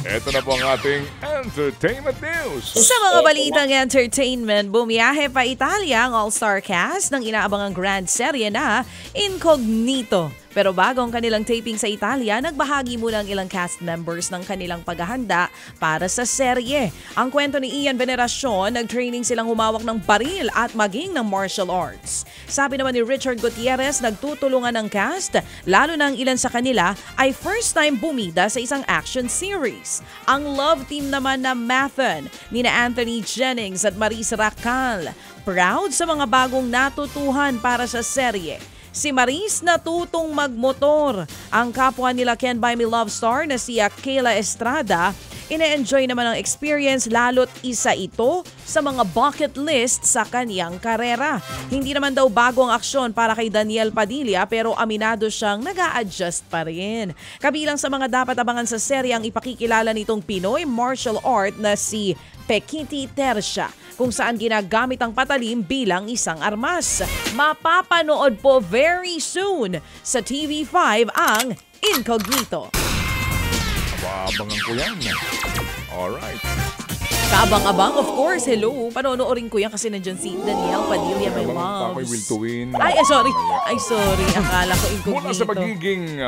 Ito na po ang ating entertainment news. Sa mga balitang entertainment, bumiyahe pa Italia ang all-star cast ng inaabangang grand serye na Incognito. Pero bago ang kanilang taping sa Italia, nagbahagi muna ang ilang cast members ng kanilang paghahanda para sa serye. Ang kwento ni Ian Veneracion, nag-training silang humawak ng baril at maging ng martial arts. Sabi naman ni Richard Gutierrez, nagtutulungan ng cast, lalo na ang ilan sa kanila ay first time bumida sa isang action series. Ang love team naman na Mathen, nina Anthony Jennings at Maris Racal, proud sa mga bagong natutuhan para sa serye. Si Maris natutong magmotor. Ang kapwa nila Can Buy Me Love star na si Kayla Estrada, ine-enjoy naman ang experience lalo't isa ito sa mga bucket list sa kaniyang karera. Hindi naman daw bago ang aksyon para kay Daniel Padilla pero aminado siyang nag-a-adjust pa rin. Kabilang sa mga dapat abangan sa serye ang ipakikilala nitong Pinoy martial art na si Pekiti Tercia, kung saan ginagamit ang patalim bilang isang armas. Mapapanood po very soon sa TV5 ang Incognito. Abangan ko yan. Alright. Kaabang-abang, of course. Hello. Panonoorin ko yan kasi nandyan si Daniel Padilla, my Ako'y loves. will to win. Ay, sorry. Ay, sorry. Akala ko Incognito. Mula sa pagiging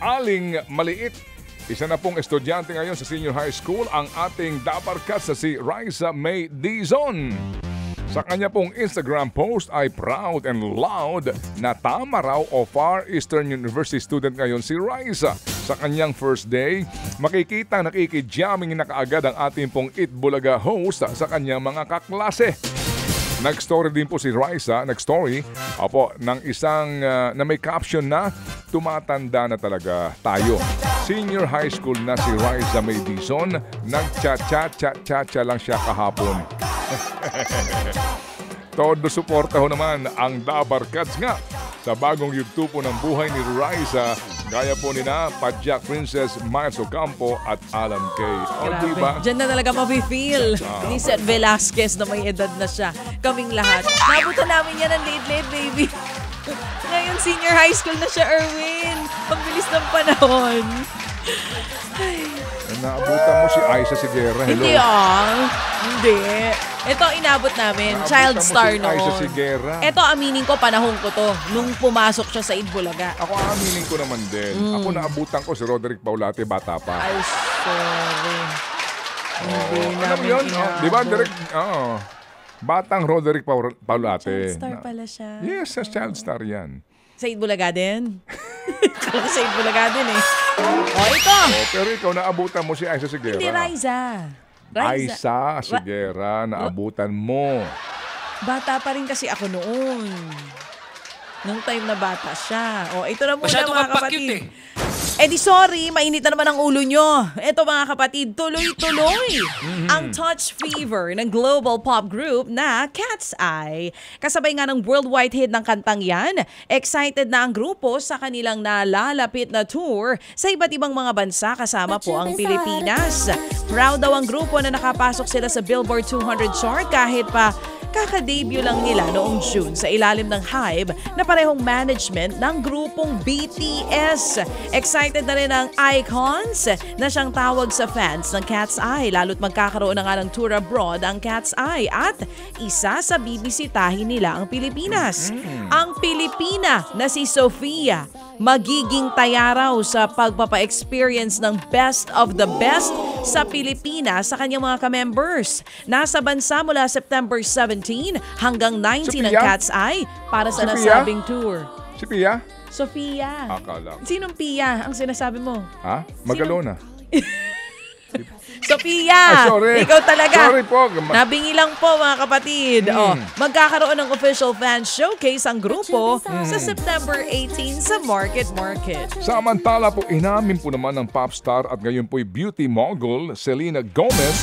aling maliit, isa na pong estudyante ngayon sa senior high school ang ating dabarkat sa si Raisa May Dizon. Sa kanya pong Instagram post ay proud and loud na tama raw o Far Eastern University student ngayon si Raisa. Sa kanyang first day, makikita nakikijamming na kaagad ang ating pong Itbulaga host sa kanyang mga kaklase. Nag-story din po si Raisa, ng isang na may caption na tumatanda na talaga tayo. Senior high school na si Raisa May Dizon, nag-cha-cha lang siya kahapon. Todo suporta ho naman ang Dabarkads nga sa bagong yugto po ng buhay ni Raisa, gaya po ni na Padjak Princess Miles Ocampo at Alan Kay. Grabe. Diba? Diyan na talaga mapifeel ni Seth Velasquez na may edad na siya. Kaming lahat. Nabutan namin yan ng late, baby. Ngayon, senior high school na siya, Erwin. Pagbilis ng panahon. Naabutan mo si Aisa Sigera. Hello. Hindi. Ito inabot namin. Naabutan Child mo star si Aisa noon. Sigera. Ito, aminin ko, panahon ko to. Nung pumasok siya sa Itbulaga. Ako aminin ko naman din. Ako naabutan ko si Roderick Paulate, bata pa. Ay, sorry. Hindi Alam mo namin yun? inabot. Di ba, direct? Batang Roderick Paulate. Child star pala siya. Yes, sa child star yan. Sa Itbulaga din? Kala ko sa Itbulaga din eh. O, ito! Pero ikaw, naabutan mo si Aisa Sigera. Hindi, Raisa. Aisa Sigera, naabutan mo. Bata pa rin kasi ako noon. Nung time na bata siya. O, ito na muna Masyado mga mapakute kapatid. Eh di sorry, mainit na naman ang ulo nyo. Ito mga kapatid, tuloy-tuloy ang Touch Fever ng global pop group na Cat's Eye. Kasabay nga ng worldwide hit ng kantang yan, excited na ang grupo sa kanilang nalalapit na tour sa iba't ibang mga bansa kasama po ang Pilipinas. Proud daw ang grupo na nakapasok sila sa Billboard 200 chart kahit pa kaka-debut lang nila noong June sa ilalim ng Hybe na parehong management ng grupong BTS. Excited na rin ang Icons na siyang tawag sa fans ng Cat's Eye, lalo't magkakaroon na nga ng tour abroad ang Cat's Eye at isa sa bibisitahin nila ang Pilipinas. Ang Pilipina na si Sofia magiging tayaraw sa pagpapa-experience ng best of the best sa Pilipinas sa kanyang mga ka-members. Nasa bansa mula September 17 hanggang 19 ang Sophia? Cat's Eye para sa Sophia? nasabing tour. Si Pia? Sofia. Akala ko. Sinong Pia ang sinasabi mo? Ha? Magalona. Sofia! Sorry. Ikaw talaga. Sorry po. Nabingi lang po mga kapatid. Magkakaroon ng official fan showcase ang grupo sa September 18 sa Market. Samantala po, inamin po naman ng pop star at ngayon po'y beauty mogul, Selena Gomez,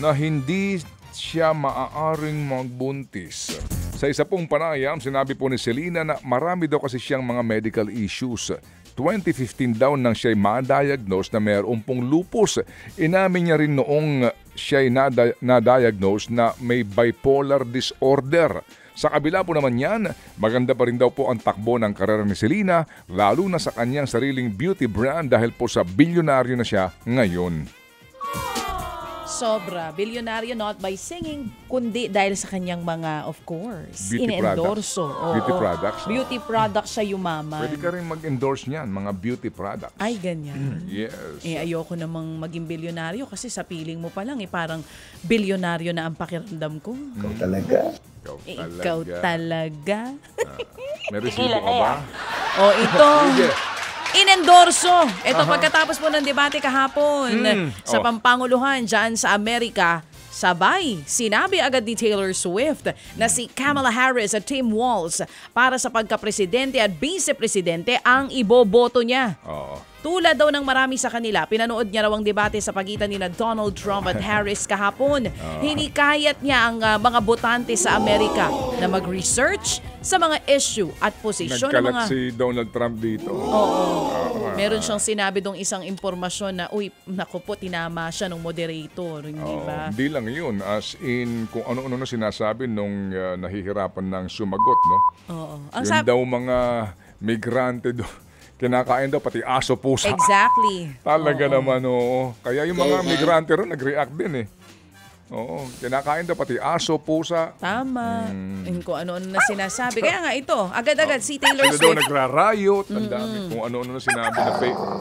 na hindi siya maaaring magbuntis. Sa isa pong panayam, sinabi po ni Selena na marami daw kasi siyang mga medical issues. 2015 daw nang siya'y ma-diagnose na mayroong pong lupus. Inamin niya rin noong siya'y na-diagnose na may bipolar disorder. Sa kabila po naman yan, maganda pa rin daw po ang takbo ng karera ni Selena, lalo na sa kanyang sariling beauty brand dahil po sa bilyonaryo na siya ngayon. Sobra. Bilyonaryo not by singing, kundi dahil sa kanyang mga, of course, Beauty in-endorso. Beauty products. Beauty products siya yumaman. Pwede ka rin mag-endorse niyan, mga beauty products. Ay, ganyan. Yes. Ayoko namang maging bilyonaryo kasi sa piling mo pa lang, parang bilyonaryo na ang pakiramdam ko. Ikaw talaga. Ikaw talaga. May resibo ka ba? O, ito. Sige. Inendorso. Ito pagkatapos po ng debate kahapon sa Oh. pampanguluhan dyan sa Amerika. Sabay, sinabi agad ni Taylor Swift na si Kamala Harris at Tim Walz para sa pagkapresidente at vice-presidente ang iboboto niya. Oo. Tulad daw ng marami sa kanila, pinanood niya raw ang debate sa pagitan ni Donald Trump at Harris kahapon. Hinikayat niya ang mga botante sa Amerika na mag-research sa mga issue at posisyon ng Nagkalat mga... si Donald Trump dito. Oo. Meron siyang sinabi dong isang impormasyon na, uy, naku po, tinama siya ng moderator, hindi ba? Hindi lang yun. As in, kung ano-ano na sinasabi nung nahihirapan ng sumagot, no? Oo. Yun daw mga migrante doon. Kinakain daw pati aso, pusa. Exactly. Talaga naman, oo. Kaya yung mga migrante ron nag-react din eh. Oo, kinakain daw pati aso, pusa. Tama. Yung kung ano-ano na sinasabi. Kaya nga ito, agad-agad si Taylor Sila daw Swift. nagrarayot. Ang dami kung ano-ano na sinabi na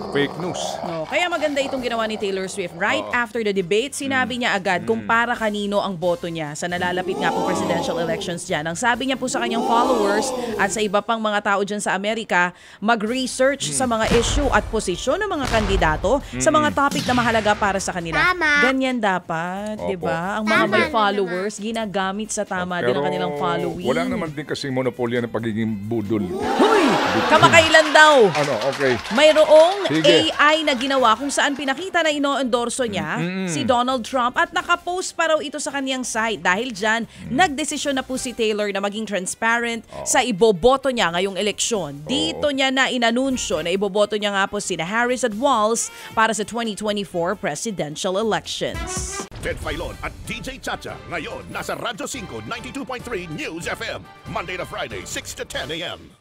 fake news. No, kaya maganda itong ginawa ni Taylor Swift. Right after the debate, sinabi niya agad kung para kanino ang boto niya sa nalalapit nga po presidential elections dyan. Ang sabi niya po sa kanyang followers at sa iba pang mga tao dyan sa Amerika, mag-research sa mga issue at posisyon ng mga kandidato sa mga topic na mahalaga para sa kanila. Tama. Ganyan dapat, di ba? Ang mga may followers, ginagamit sa tama din ang kanilang following. Wala naman din kasing monopolya ng pagiging budol. Hoy! Kamakailan daw. Ano, okay. Mayroong Sige. AI na ginawa kung saan pinakita na ino-endorso niya si Donald Trump at nakapost pa raw ito sa kanyang site. Dahil dyan, nagdesisyon na po si Taylor na maging transparent sa iboboto niya ngayong eleksyon. Dito niya na inanunsyo na iboboto niya nga po sina Harris at Walz para sa 2024 presidential elections. Ted Filon at DJ Chacha. Ngayon, nasa Radyo 5, 92.3 News FM. Monday to Friday, 6 to 10 a.m.